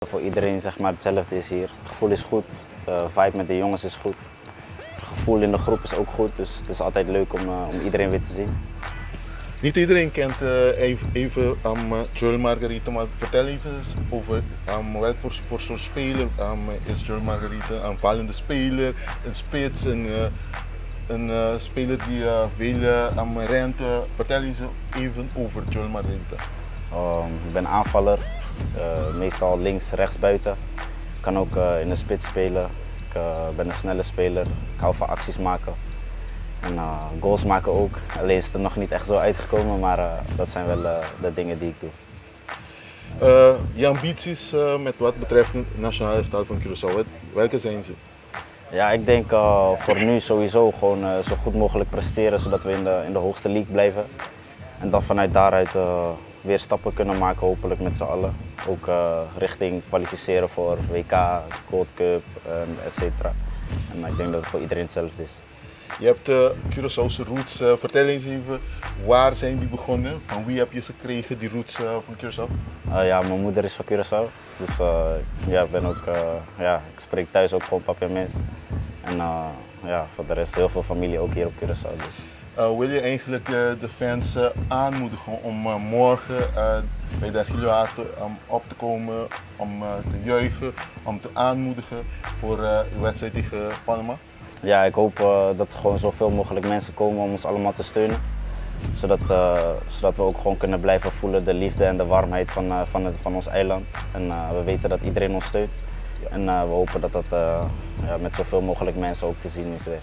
Voor iedereen zeg maar hetzelfde is hier. Het gevoel is goed, de vibe met de jongens is goed. Het gevoel in de groep is ook goed, dus het is altijd leuk om iedereen weer te zien. Niet iedereen kent even Joel Margarita, maar vertel even eens over welk voor soort speler is Joel Margarita. Een vallende speler, een spits, een speler die veel rent. Vertel eens even over Joel Margarita. Ik ben aanvaller, meestal links, rechts buiten. Ik kan ook in de spits spelen. Ik ben een snelle speler, ik hou van acties maken. En goals maken ook. Alleen is het er nog niet echt zo uitgekomen, maar dat zijn wel de dingen die ik doe. Je ambities met wat betreft het nationale elftal van Curaçao, welke zijn ze? Ja, ik denk voor nu sowieso gewoon zo goed mogelijk presteren, zodat we in de hoogste league blijven. En dan vanuit daaruit weer stappen kunnen maken, hopelijk met z'n allen. Ook richting kwalificeren voor WK, Gold Cup, etc. En ik denk dat het voor iedereen hetzelfde is. Je hebt Curaçaose roots. Vertel eens even, waar zijn die begonnen? Van wie heb je ze gekregen, die roots van Curaçao? Ja, mijn moeder is van Curaçao. Dus ja, ik spreek thuis ook gewoon Papiaments. En ja, voor de rest heel veel familie ook hier op Curaçao. Dus. Wil je eigenlijk de fans aanmoedigen om morgen bij de Giloato op te komen, om te juichen, om te aanmoedigen voor de wedstrijd tegen Panama? Ja, ik hoop dat er gewoon zoveel mogelijk mensen komen om ons allemaal te steunen. Zodat we ook gewoon kunnen blijven voelen de liefde en de warmheid van ons eiland. En we weten dat iedereen ons steunt. En we hopen dat dat met zoveel mogelijk mensen ook te zien is weer.